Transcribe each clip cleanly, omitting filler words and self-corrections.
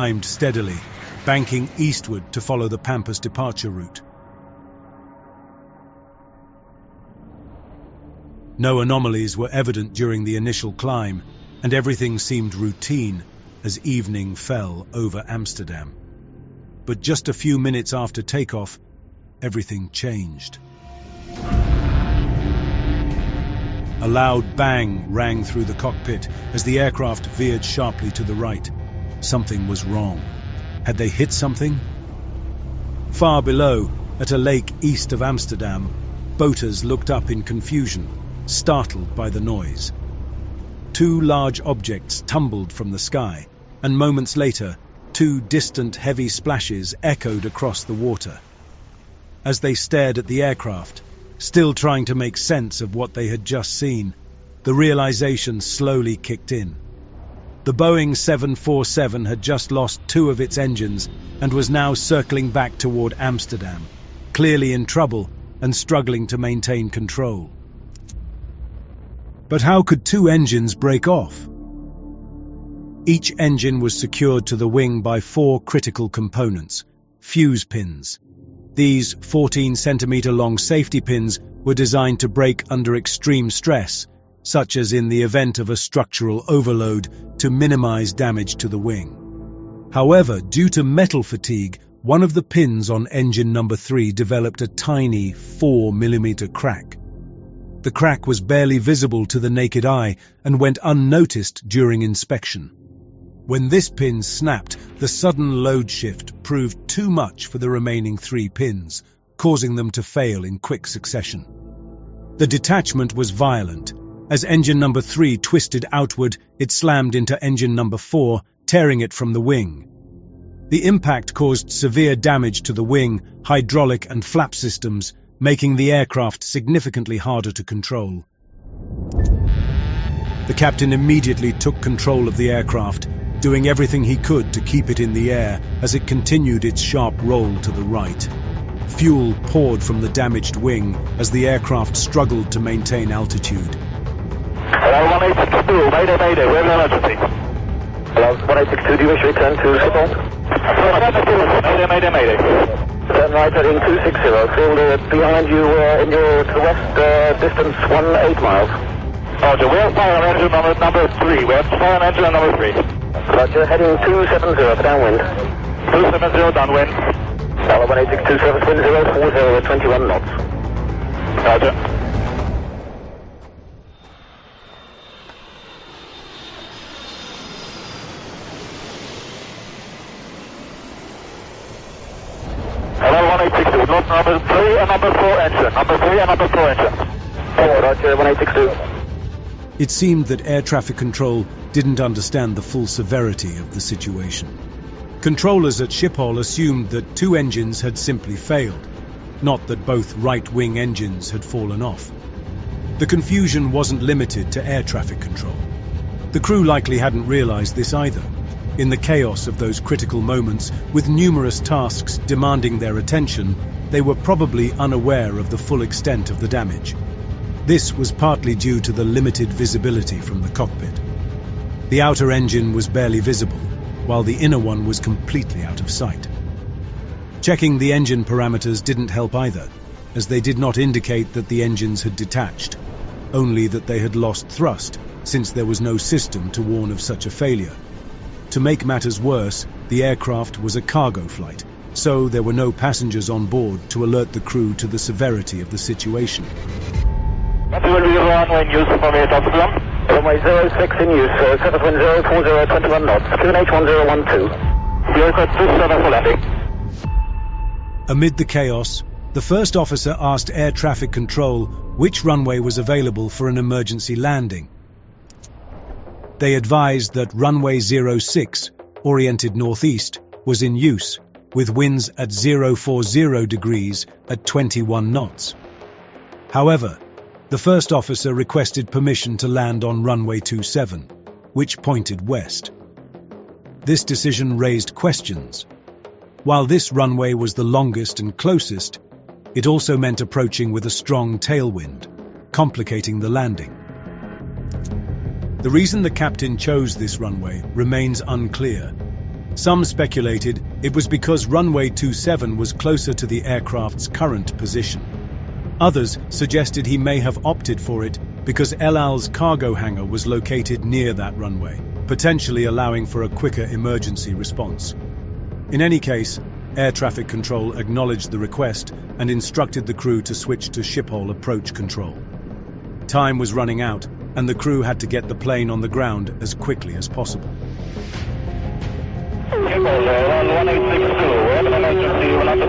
climbed steadily, banking eastward to follow the Pampas departure route. No anomalies were evident during the initial climb, and everything seemed routine as evening fell over Amsterdam. But just a few minutes after takeoff, everything changed. A loud bang rang through the cockpit as the aircraft veered sharply to the right. Something was wrong. Had they hit something? Far below, at a lake east of Amsterdam, boaters looked up in confusion, startled by the noise. Two large objects tumbled from the sky, and moments later, two distant heavy splashes echoed across the water. As they stared at the aircraft, still trying to make sense of what they had just seen, the realization slowly kicked in. The Boeing 747 had just lost two of its engines and was now circling back toward Amsterdam, clearly in trouble and struggling to maintain control. But how could two engines break off? Each engine was secured to the wing by four critical components, fuse pins. These 14-centimeter-long safety pins were designed to break under extreme stress, such as in the event of a structural overload, to minimize damage to the wing. However, due to metal fatigue, one of the pins on engine number 3 developed a tiny 4-millimeter crack. The crack was barely visible to the naked eye and went unnoticed during inspection. When this pin snapped, the sudden load shift proved too much for the remaining 3 pins, causing them to fail in quick succession. The detachment was violent. As engine number 3 twisted outward, it slammed into engine number 4, tearing it from the wing. The impact caused severe damage to the wing, hydraulic and flap systems, making the aircraft significantly harder to control. The captain immediately took control of the aircraft, doing everything he could to keep it in the air as it continued its sharp roll to the right. Fuel poured from the damaged wing as the aircraft struggled to maintain altitude. Hello, 1862, mayday, mayday, we have an emergency. Hello, 1862, do you wish to return to Schiphol? Mayday, mayday, mayday. Turn right heading 260, field behind you to the west, distance 18 miles. Roger, we have fire on engine number 3, we have fire on engine number 3. Roger, heading 270 for downwind. 270 downwind. Hello, 1862, surface wind 040 at 21 knots. Roger. Hello, 1862, load number 3 and number 4 engine. Number 3 and number 4 engine. Oh, Roger, 1862. It seemed that air traffic control didn't understand the full severity of the situation. Controllers at Schiphol assumed that 2 engines had simply failed, not that both right-wing engines had fallen off. The confusion wasn't limited to air traffic control. The crew likely hadn't realized this either. In the chaos of those critical moments, with numerous tasks demanding their attention, they were probably unaware of the full extent of the damage. This was partly due to the limited visibility from the cockpit. The outer engine was barely visible, while the inner one was completely out of sight. Checking the engine parameters didn't help either, as they did not indicate that the engines had detached, only that they had lost thrust, since there was no system to warn of such a failure. To make matters worse, the aircraft was a cargo flight, so there were no passengers on board to alert the crew to the severity of the situation. What will be the runway news for me, Dr. Blum? Runway 06 in use, surface wind 040 at 21 knots, QNH 1012. The aircraft 27 for landing. Amid the chaos, the first officer asked air traffic control which runway was available for an emergency landing. They advised that runway 06, oriented northeast, was in use, with winds at 040 degrees at 21 knots. However, the first officer requested permission to land on runway 27, which pointed west. This decision raised questions. While this runway was the longest and closest, it also meant approaching with a strong tailwind, complicating the landing. The reason the captain chose this runway remains unclear. Some speculated it was because runway 27 was closer to the aircraft's current position. Others suggested he may have opted for it because El Al's cargo hangar was located near that runway, potentially allowing for a quicker emergency response. In any case, air traffic control acknowledged the request and instructed the crew to switch to shiphole approach control. Time was running out, and the crew had to get the plane on the ground as quickly as possible. Shiphole 1862, we have an emergency, we're not 3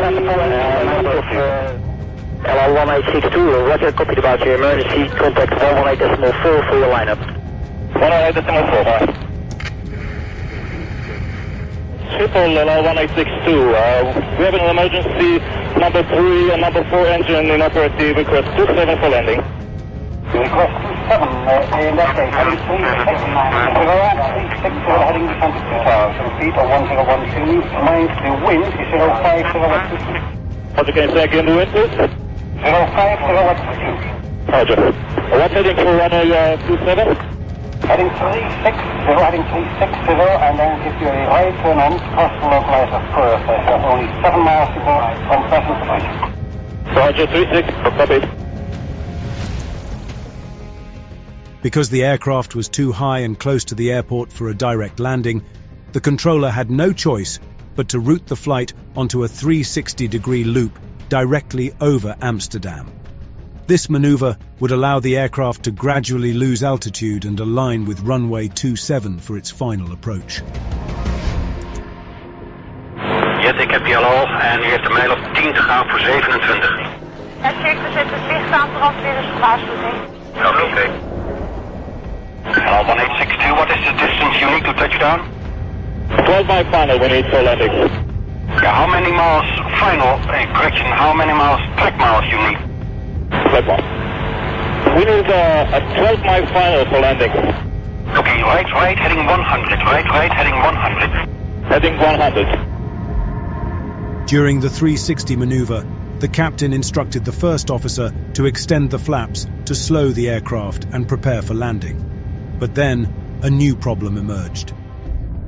and 4 LL 1862, Roger, copied about your emergency, contact 118.4 for your lineup. 118.4, bye. Schiphol LL 1862, we have an emergency, number 3 and number 4 engine in operative, request 27 for landing. Request 27, in that case, heading 360, heading 22,000 feet or 1012, mind the wind is 050 Roger, can you say again the wind please? 050 Roger. What heading for runway 27? Heading 360, and then if you a right turn on, cross the localizer first. I have only 7 miles to go from present position. Roger, 36, copy. Because the aircraft was too high and close to the airport for a direct landing, the controller had no choice but to route the flight onto a 360-degree loop directly over Amsterdam. This maneuver would allow the aircraft to gradually lose altitude and align with runway 27 for its final approach. Jet, ik heb die al en u heeft een mijl op 10 te gaan voor 27. Ja, check, we zetten het licht aan, brandweer is gewaarschuwing. Oké. 1862, what is the distance you need to touchdown? 12 by final, we need for landing. Yeah, how many miles final, correction, how many miles track miles you need? Flight 1. We need a 12-mile final for landing. Okay, right, heading 100, right, heading 100. Heading 100. During the 360 maneuver, the captain instructed the first officer to extend the flaps to slow the aircraft and prepare for landing. But then, a new problem emerged.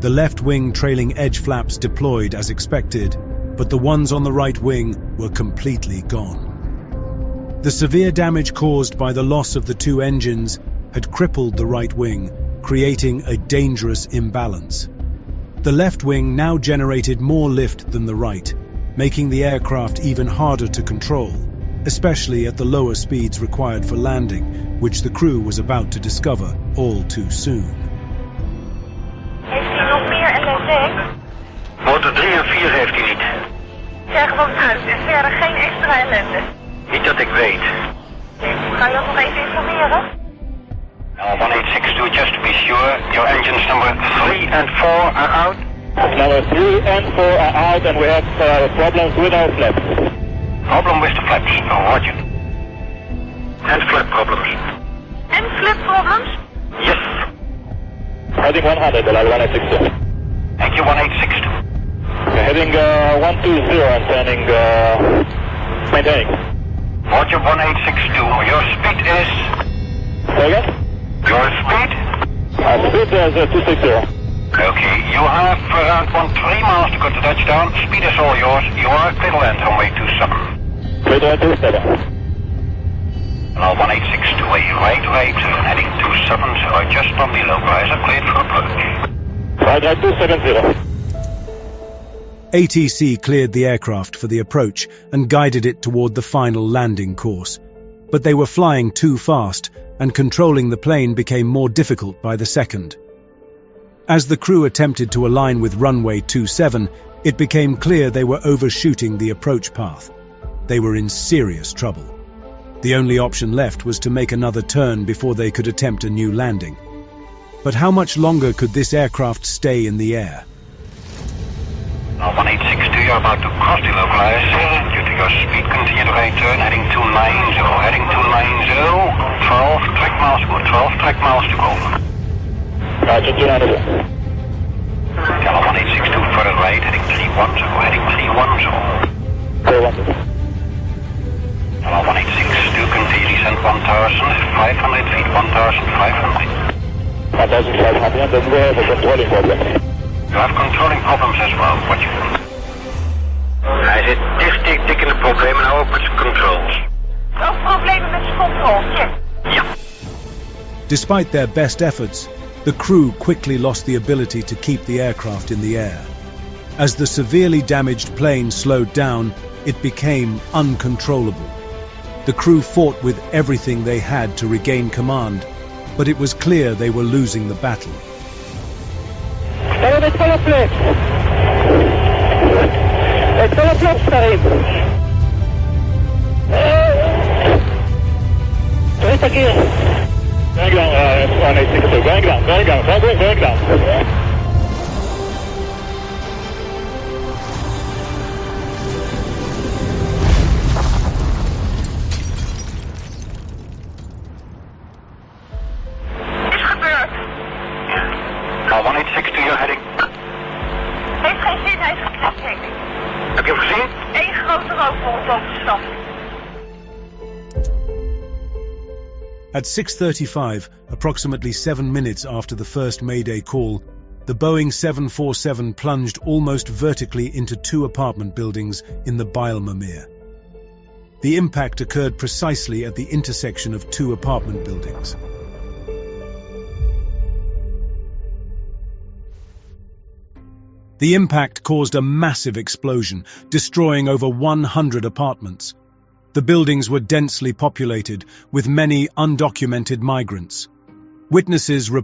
The left wing trailing edge flaps deployed as expected, but the ones on the right wing were completely gone. The severe damage caused by the loss of the 2 engines had crippled the right wing, creating a dangerous imbalance. The left wing now generated more lift than the right, making the aircraft even harder to control, especially at the lower speeds required for landing, which the crew was about to discover all too soon. Heeft hij nog meer ellende? Motor 3 en 4 heeft hij niet. Zeg gewoon uit, en verder geen extra ellende. Niet dat ik weet. Kan je dat nog even informeren? 1862, just to be sure, your engines number 3 and 4 are out? Number 3 and 4 are out and we have problems with our flaps. Problem with the flaps, roger. And flap problems. En flip problems? Yes. Heading 100, 1862. Thank you, 1862. Heading 120 and turning, maintaining. Roger, 1862, your speed is... Say again? Your speed? Speed is 260. Okay, you have around 3 miles to go to touchdown. Speed is all yours. You are clear to land runway 27. Clear to land 27. Now 1862, right, heading 27, so just on the localizer, cleared for approach. Right, 270. ATC cleared the aircraft for the approach and guided it toward the final landing course. But they were flying too fast, and controlling the plane became more difficult by the second. As the crew attempted to align with runway 27, it became clear they were overshooting the approach path. They were in serious trouble. The only option left was to make another turn before they could attempt a new landing. But how much longer could this aircraft stay in the air? Now 1862, you're about to cross the localizer. Due to your speed, continue the right turn, heading 290, heading 290. 12 track miles to go, 12 track miles to go. Roger, 290. Channel 1862, further right, heading 310, heading 310. 410. Channel 1862, continue descent 1,500 feet, 1,500. 1,500, then we have a controlling problem. You have controlling problems as well. What you do? Hij zit dik in de problemen, nou ook met zijn controls. Ook problemen met zijn controle, yes. Ja. Despite their best efforts, the crew quickly lost the ability to keep the aircraft in the air. As the severely damaged plane slowed down, it became uncontrollable. The crew fought with everything they had to regain command, but it was clear they were losing the battle. Sterren met volle vlucht. Met volle vlucht daarin. Tweede keer. Going down, 1862. Going down. Is gebeurd. Nou, 186 you're heading. Heeft geen zin, hij is geknipt. Heb je hem gezien? Eén grote rookbol boven de stad. At 6:35, approximately 7 minutes after the first Mayday call, the Boeing 747 plunged almost vertically into 2 apartment buildings in the Bijlmermeer. The impact occurred precisely at the intersection of 2 apartment buildings. The impact caused a massive explosion, destroying over 100 apartments. The buildings were densely populated, with many undocumented migrants. Witnesses